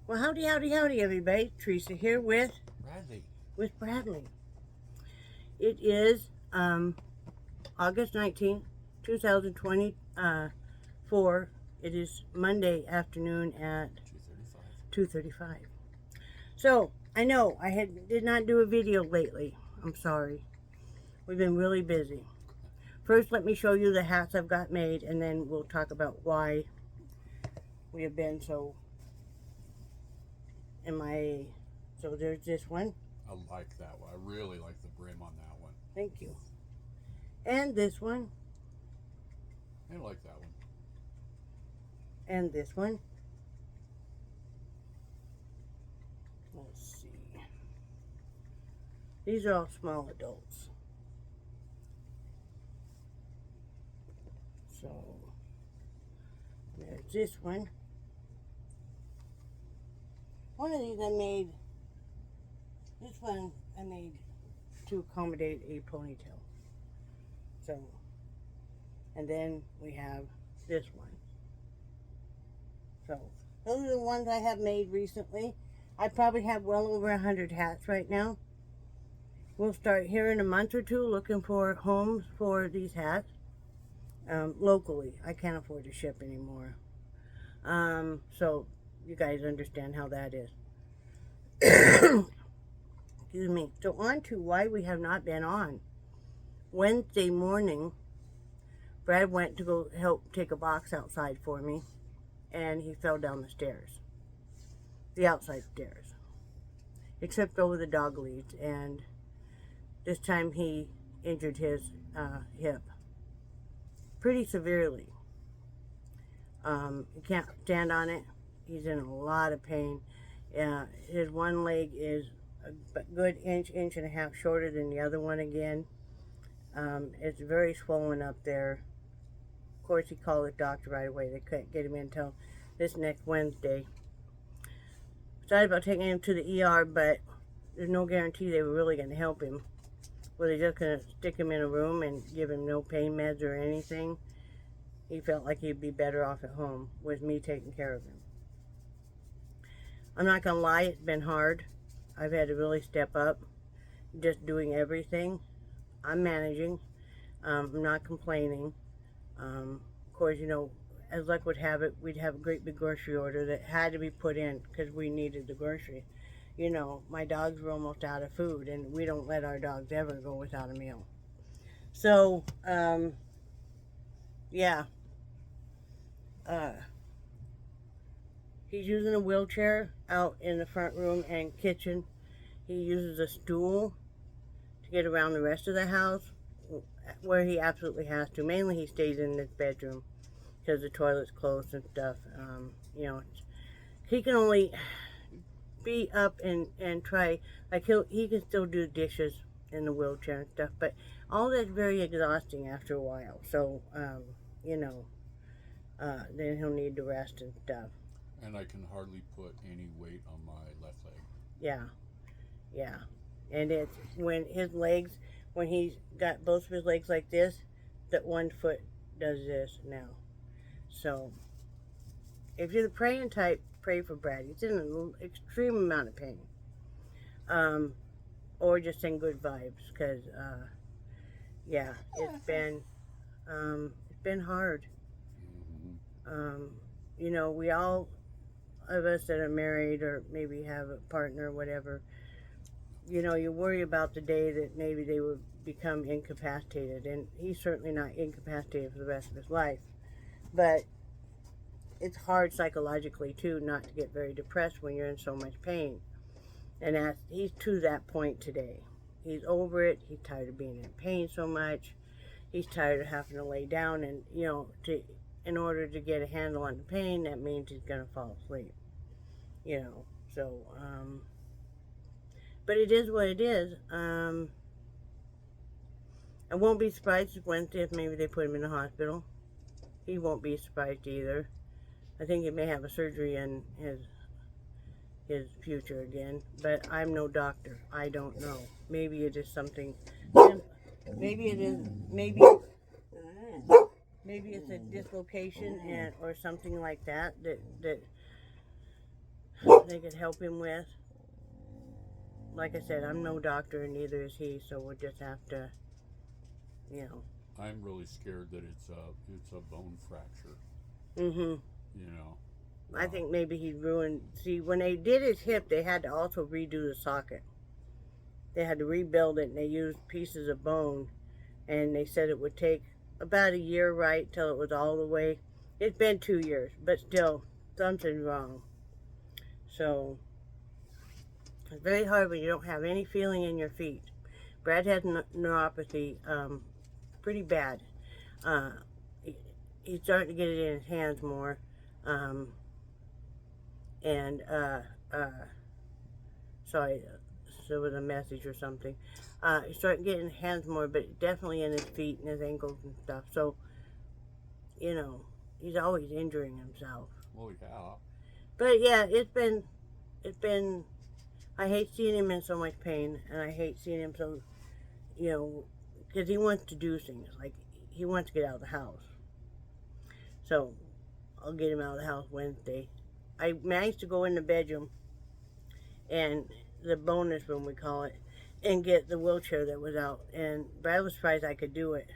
Well, howdy, howdy, howdy, everybody. Teresa here with Bradley. It is August 19th, 2024. It is Monday afternoon at 2:35. So, I know I did not do a video lately. I'm sorry. We've been really busy. First, let me show you the hats I've got made, and then we'll talk about why we have been so MIA. So there's this one. I like that one. I really like the brim on that one. Thank you. And this one. I like that one. And this one. Let's see. These are all small adults. So there's this one. One of these I made. This one I made to accommodate a ponytail. So, and then we have this one. So those are the ones I have made recently. I probably have well over 100 hats right now. We'll start here in a month or two looking for homes for these hats locally. I can't afford to ship anymore. So you guys understand how that is. Excuse me. So on to why we have not been on. Wednesday morning, Brad went to go help take a box outside for me, and he fell down the stairs. The outside stairs. He tripped over the dog leads, and this time he injured his hip pretty severely. He can't stand on it. He's in a lot of pain. His one leg is a good inch and a half shorter than the other one again. It's very swollen up there. Of course, he called the doctor right away. They couldn't get him in until this next Wednesday. Decided about taking him to the ER, but there's no guarantee they were really going to help him. Were they just going to stick him in a room and give him no pain meds or anything? He felt like he'd be better off at home with me taking care of him. I'm not going to lie, it's been hard. I've had to really step up, just doing everything. I'm managing. I'm not complaining. Of course, you know, as luck would have it, we'd have a great big grocery order that had to be put in because we needed the grocery. You know, my dogs were almost out of food, and we don't let our dogs ever go without a meal. So, yeah. He's using a wheelchair out in the front room and kitchen. He uses a stool to get around the rest of the house where he absolutely has to. Mainly he stays in his bedroom because the toilet's closed and stuff. You know, he can only be up and try, like he can still do dishes in the wheelchair and stuff, but all that's very exhausting after a while. So, you know, then he'll need to rest and stuff. And I can hardly put any weight on my left leg. Yeah. And it's when his legs, when he's got both of his legs like this, that one foot does this now. So, if you're the praying type, pray for Brad. He's in an extreme amount of pain. Or just send good vibes, because, yeah, it's been hard. You know, we all of us that are married or maybe have a partner or whatever, you know, you worry about the day that maybe they would become incapacitated, and he's certainly not incapacitated for the rest of his life, but it's hard psychologically too not to get very depressed when you're in so much pain. And he's to that point today. He's over it. He's tired of being in pain so much. He's tired of having to lay down, and you know, in order to get a handle on the pain, that means he's going to fall asleep. You know, so, but it is what it is. I won't be surprised if Wednesday if maybe they put him in the hospital. He won't be surprised either. I think he may have a surgery in his future again, but I'm no doctor. I don't know. Maybe it is something, maybe it's a dislocation or something like that they could help him with. Like I said, I'm no doctor and neither is he, so we'll just have to, you know. I'm really scared that it's a bone fracture. Mhm. You know. I think maybe he ruined. See, when they did his hip, they had to also redo the socket. They had to rebuild it, and they used pieces of bone, and they said it would take about a year, right, till it was all the way. It's been 2 years, but still, something's wrong. So it's very hard when you don't have any feeling in your feet. Brad has neuropathy, pretty bad. Uh, he's starting to get it in his hands more, and sorry, there was a message or something. He's starting to get in his hands more, but definitely in his feet and his ankles and stuff. So, you know, he's always injuring himself. Well, yeah. But yeah, it's been. I hate seeing him in so much pain, and I hate seeing him so, you know, because he wants to do things. Like, he wants to get out of the house. So, I'll get him out of the house Wednesday. I managed to go in the bedroom, and the bonus room, we call it, and get the wheelchair that was out. And Brad was surprised I could do it,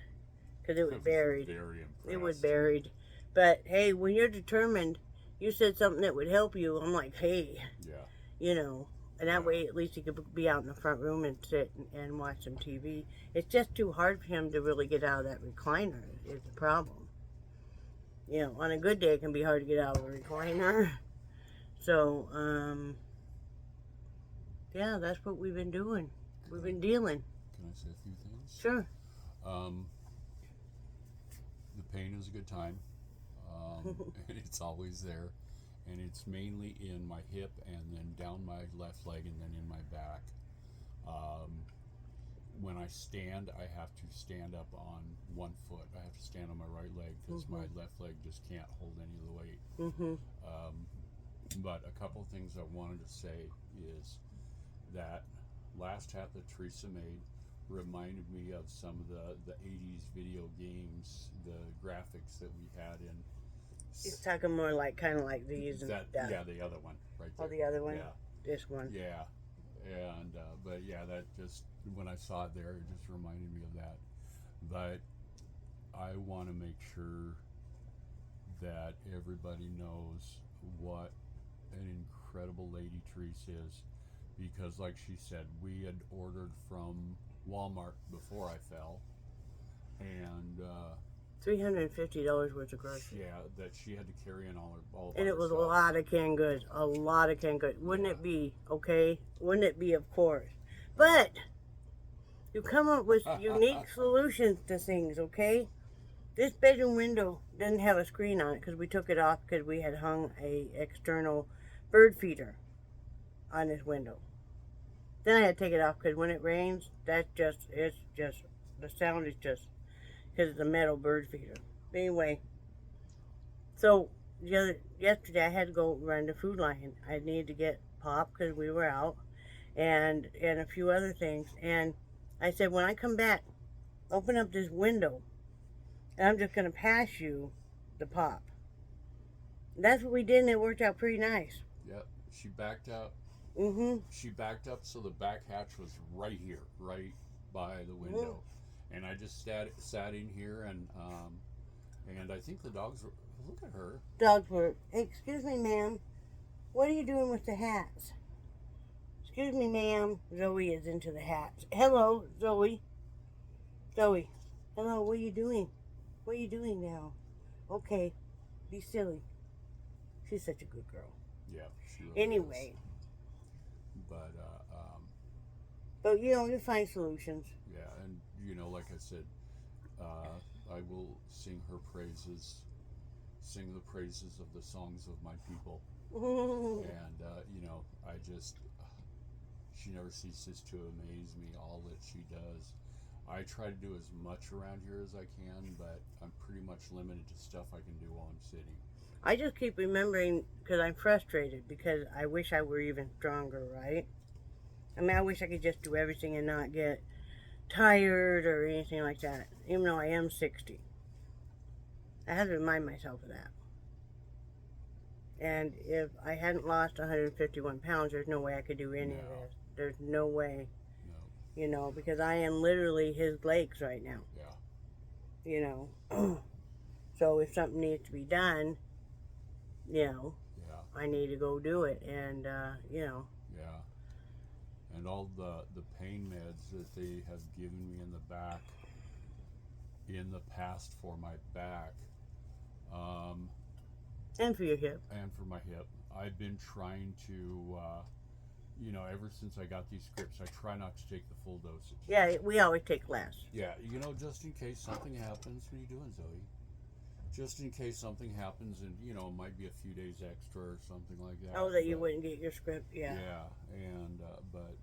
because it was buried. Very impressed. It was buried. But, hey, when you're determined, you said something that would help you. I'm like, hey. Yeah. You know. And that way, at least he could be out in the front room and sit and watch some TV. It's just too hard for him to really get out of that recliner, is the problem. You know, on a good day, it can be hard to get out of a recliner. So, yeah, that's what we've been doing. We've been dealing. Can I say a few things? Sure. The pain is a good time. And it's always there. And it's mainly in my hip and then down my left leg and then in my back. When I stand, I have to stand up on one foot. I have to stand on my right leg because my left leg just can't hold any of the weight. But a couple things I wanted to say is that last hat that Teresa made reminded me of some of the 80s video games, the graphics that we had in. He's talking more like, kind of like these. That, yeah, the other one right there. Oh, the other one? Yeah. This one. Yeah. And, but yeah, that just, when I saw it there, it just reminded me of that. But I want to make sure that everybody knows what an incredible lady Therese is. Because like she said, we had ordered from Walmart before I fell. And, $350 worth of groceries. yeah, that she had to carry in all And it was a lot of canned goods. A lot of canned goods. Wouldn't it be, okay? Wouldn't it be, of course. But you come up with unique solutions to things, okay? This bedroom window doesn't have a screen on it because we took it off because we had hung a external bird feeder on this window. Then I had to take it off because when it rains, the sound is just, because it's a metal bird feeder. Anyway, so yesterday I had to go run to Food Lion. I needed to get pop because we were out, and a few other things. And I said, when I come back, open up this window, and I'm just going to pass you the pop. That's what we did, and it worked out pretty nice. Yep, she backed out. She backed up so the back hatch was right here, right by the window. And I just sat in here, and I think the dogs were. Look at her. Dogs were. Hey, excuse me, ma'am. What are you doing with the hats? Excuse me, ma'am. Zoe is into the hats. Hello, Zoe. Zoe. Hello. What are you doing? What are you doing now? Okay, be silly. She's such a good girl. Yeah, she really Anyway. is. But you know, you find solutions. Yeah, and you know, like I said, I will sing her praises, sing the praises of the songs of my people. And, you know, she never ceases to amaze me, all that she does. I try to do as much around here as I can, but I'm pretty much limited to stuff I can do while I'm sitting. I just keep remembering, because I'm frustrated, because I wish I were even stronger, right? I mean, I wish I could just do everything and not get tired or anything like that, even though I am 60. I have to remind myself of that. And if I hadn't lost 151 pounds, there's no way I could do any of No. this. There's no way, No. you know, because I am literally his legs right now, Yeah. you know. So if something needs to be done, you know, Yeah. I need to go do it. And, you know, Yeah. And all the pain meds that they have given me in the back in the past for my back, and for your hip. and for my hip, I've been trying to, ever since I got these scripts, I try not to take the full dosage. Yeah, we always take less. Yeah, just in case something happens. What are you doing, Zoe? Just in case something happens, and it might be a few days extra or something like that. Oh, that you but- wouldn't get your script, yeah. Yeah, and but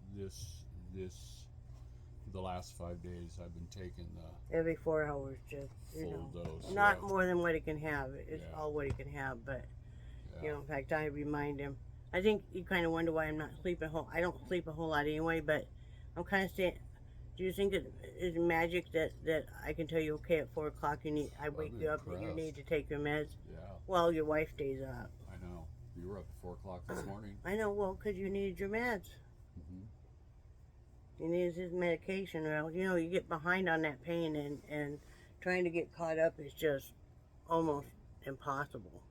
the last 5 days I've been taking the Every 4 hours, just, you full know. dose. Not yeah. more than what he can have. It's Yeah. all what he can have, but, Yeah. you know, in fact, I remind him. I think you kind of wonder why I'm not sleeping I don't sleep a whole lot anyway, but I'm kind of saying, do you think it is magic that I can tell you, okay, at 4 o'clock I wake I'm you up and you impressed. need to take your meds? Yeah, Well, your wife stays up. I know. You were up at 4 o'clock this morning. I know, well, because you needed your meds. Hmm. You needed his medication, or else, you know, you get behind on that pain, and trying to get caught up is just almost impossible.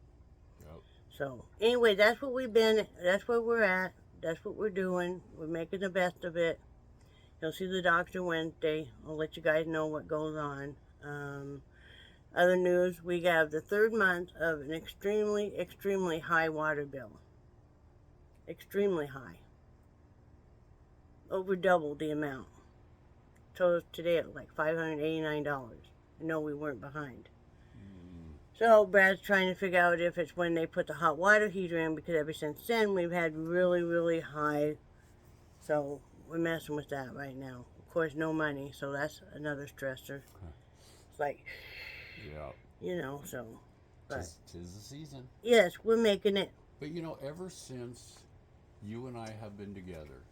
Yep. So, anyway, that's what we've been, that's where we're at, that's what we're doing. We're making the best of it. You'll see the doctor Wednesday. I'll let you guys know what goes on. Other news, we have the 3rd month of an extremely, extremely high water bill. Extremely high. Over double the amount. So today at like $589. No, we weren't behind. So Brad's trying to figure out if it's when they put the hot water heater in, because ever since then we've had really, really high. So we're messing with that right now. Of course, no money, so that's another stressor. It's like, Yeah. you know, so. But Tis the season. yes, we're making it. But ever since you and I have been together,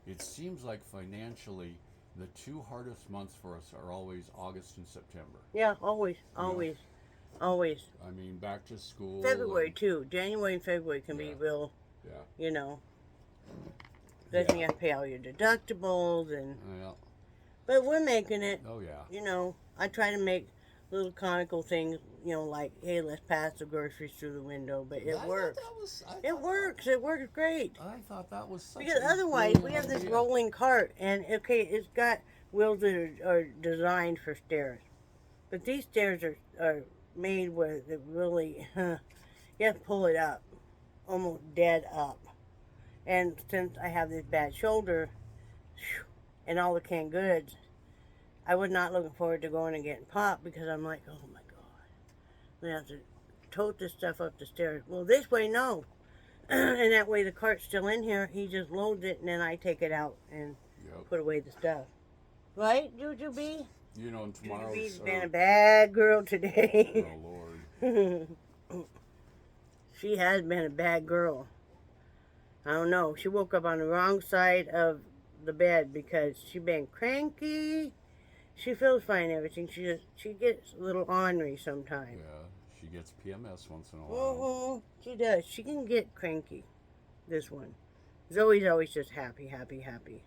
it seems like financially the 2 hardest months for us are always August and September. Yeah, always, always, always. I mean, back to school. February and- too. January and February can be Yeah. real, Yeah. you know. Then you Yeah. have to pay all your deductibles, and Yeah. but we're making it. Oh yeah. You know, I try to make little comical things, you know, like, hey, let's pass the groceries through the window, but it works. It works. It works great. I thought that was such Because a otherwise, we brilliant have this idea. rolling cart, and okay, it's got wheels that are designed for stairs, but these stairs are made where it really, you have to pull it up, almost dead up. And since I have this bad shoulder, and all the canned goods, I was not looking forward to going and getting popped, because I'm like, oh my God, we have to tote this stuff up the stairs. Well, this way, no. And that way the cart's still in here. He just loads it, and then I take it out and Yep. put away the stuff. Right, Juju B? And Juju tomorrow's. B's been a bad girl today. Oh Lord. She has been a bad girl. I don't know. She woke up on the wrong side of the bed because she been cranky. She feels fine, everything. She gets a little ornery sometimes. Yeah. She gets PMS once in a while. She does. She can get cranky. This one. Zoe's always just happy, happy, happy.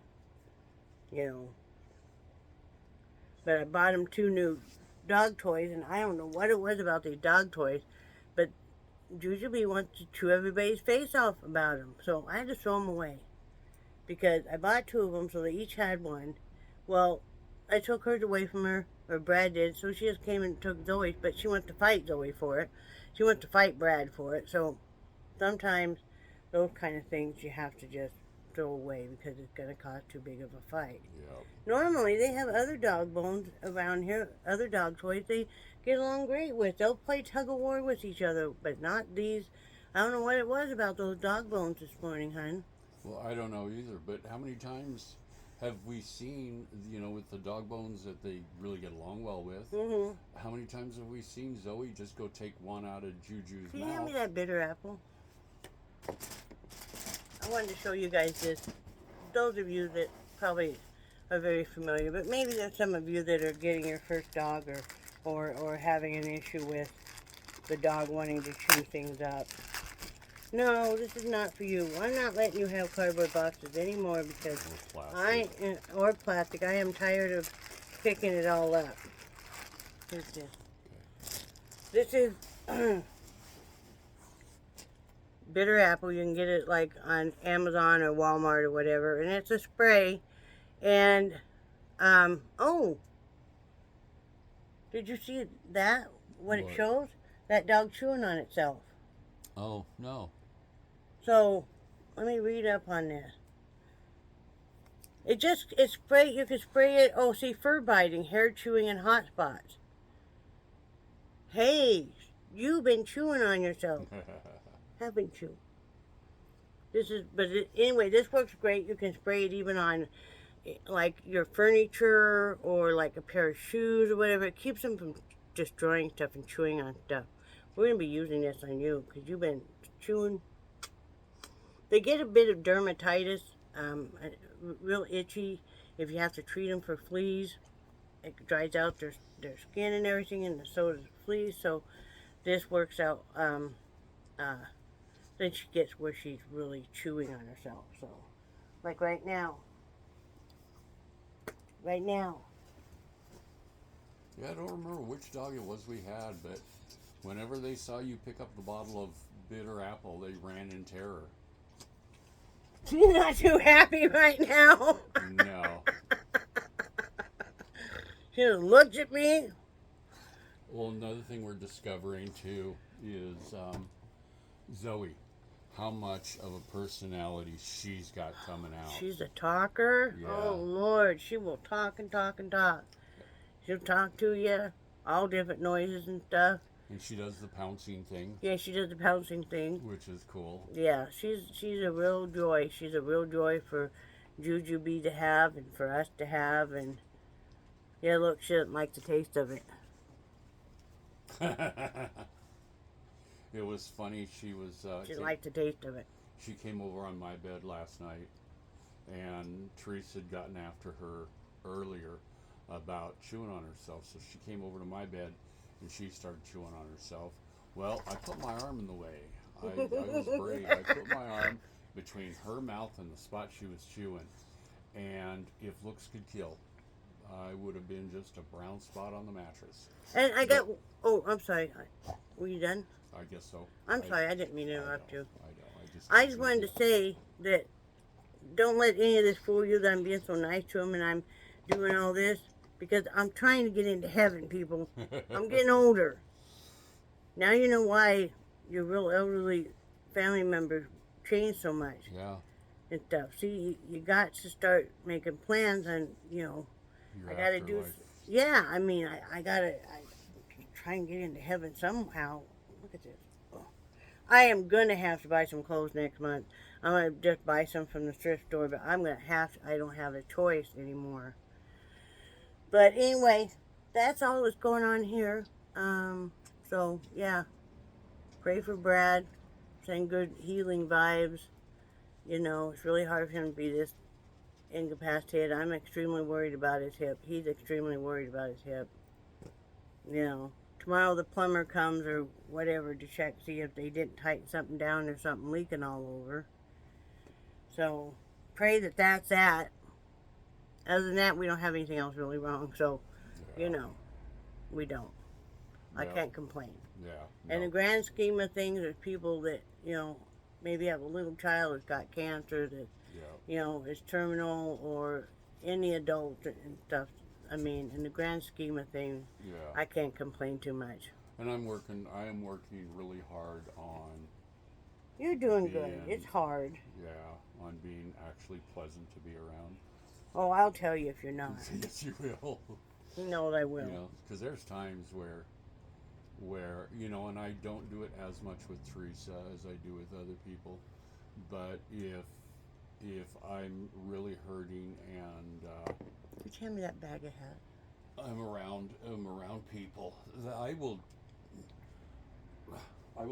You know. But I bought him 2 new dog toys, and I don't know what it was about these dog toys, but Juju B wants to chew everybody's face off about them. So I had to throw them away. Because I bought 2 of them, so they each had one. Well, I took hers away from her, or Brad did, so she just came and took Zoe's, but she wants to fight Zoe for it. She wants to fight Brad for it, so sometimes those kind of things you have to just throw away because it's going to cause too big of a fight. Yep. Normally, they have other dog bones around here, other dog toys they get along great with. They'll play tug-of-war with each other, but not these. I don't know what it was about those dog bones this morning, hon. Well, I don't know either, but how many times have we seen, with the dog bones that they really get along well with? Mm-hmm. How many times have we seen Zoe just go take one out of Juju's Can you mouth? hand me that bitter apple? I wanted to show you guys this. Those of you that probably are very familiar, but maybe there's some of you that are getting your first dog or having an issue with the dog wanting to chew things up. No, this is not for you. I'm not letting you have cardboard boxes anymore because Or plastic. or plastic. I am tired of picking it all up. Here's this. This is bitter apple. You can get it like on Amazon or Walmart or whatever, and it's a spray. And oh, did you see that? What it What? shows? That dog chewing on itself. Oh, no. So, let me read up on this. It's spray, you can spray it, oh, see, fur biting, hair chewing, and hot spots. Hey, you've been chewing on yourself, haven't you? Anyway, this works great. You can spray it even on, like, your furniture or, like, a pair of shoes or whatever. It keeps them from destroying stuff and chewing on stuff. We're going to be using this on you because you've been chewing. They get a bit of dermatitis, real itchy. If you have to treat them for fleas, it dries out their skin and everything, and so does fleas. So this works out. Then she gets where she's really chewing on herself. So, like right now. Yeah, I don't remember which dog it was we had, but whenever they saw you pick up the bottle of bitter apple, they ran in terror. She's not too happy right now. No. She just looks at me. Well, another thing we're discovering too is Zoe. How much of a personality she's got coming out. She's a talker. Yeah. Oh, Lord. She will talk and talk and talk. She'll talk to you, all different noises and stuff. And she does the pouncing thing. Yeah, she does the pouncing thing. Which is cool. Yeah, she's a real joy. She's a real joy for Juju B to have and for us to have. And, yeah, look, she doesn't like the taste of it. It was funny. She was. She didn't like the taste of it. She came over on my bed last night, and Teresa had gotten after her earlier about chewing on herself. So she came over to my bed, and she started chewing on herself. Well, I put my arm in the way. I was brave. I put my arm between her mouth and the spot she was chewing, and if looks could kill, I would have been just a brown spot on the mattress. And I got. Oh, I'm sorry. Were you done? I guess so. I'm sorry. I didn't mean to interrupt you. I I just wanted to say that don't let any of this fool you that I'm being so nice to him and I'm doing all this because I'm trying to get into heaven, people. I'm getting older. Now you know why your real elderly family members change so much. Yeah. And stuff. See, you got to start making plans on, Your I got to do. afterlife. Yeah, I mean, I got to try and get into heaven somehow. Look at this. Oh. I am going to have to buy some clothes next month. I'm going to just buy some from the thrift store, but I'm going to have to, I don't have a choice anymore. But anyway, that's all that's going on here. So, yeah. Pray for Brad. Send good healing vibes. You know, it's really hard for him to be this incapacitated. I'm extremely worried about his hip. He's extremely worried about his hip. You know, tomorrow the plumber comes or whatever to check, see if they didn't tighten something down or something leaking all over. So, pray that that's that. Other than that, we don't have anything else really wrong. So, Yeah. you know, we don't. I No. can't complain. Yeah. In the No. grand scheme of things, there's people that, you know, maybe have a little child that's got cancer that, Yeah. you know, is terminal or any adult and stuff. I mean, in the grand scheme of things, Yeah. I can't complain too much. And I am working really hard on, You're doing good. Yeah. It's hard. on being actually pleasant to be around. Oh, I'll tell you if you're not. Yes, you will. You know I will. You know, because there's times where, and I don't do it as much with Teresa as I do with other people, but if I'm really hurting and Could you hand me that bag of hat? I'm around people, I will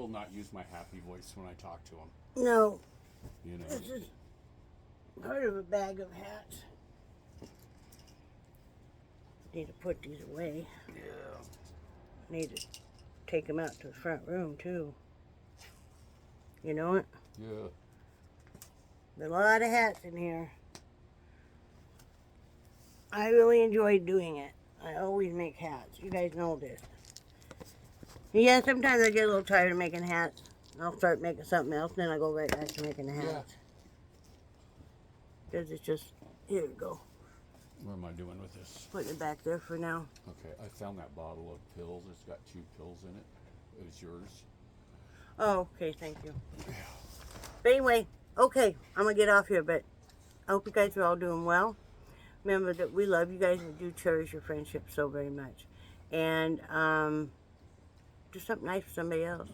not use my happy voice when I talk to them. No, You know. this is part of a bag of hats. Need to put these away. Yeah. Need to take them out to the front room too. You know it? Yeah. There's a lot of hats in here. I really enjoy doing it. I always make hats. You guys know this. Yeah, sometimes I get a little tired of making hats. I'll start making something else, then I go right back to making the hats. Yeah. Because it's just, here we go. What am I doing with this? Put it back there for now. Okay, I found that bottle of pills. It's got 2 pills in it. It was yours. Oh, okay, thank you. But anyway, okay, I'm going to get off here, but I hope you guys are all doing well. Remember that we love you guys and do cherish your friendship so very much. And do something nice for somebody else.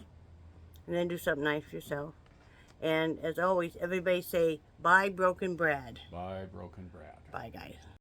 And then do something nice for yourself. And as always, everybody say, bye, Broken Brad. Bye, Broken Brad. Bye, guys.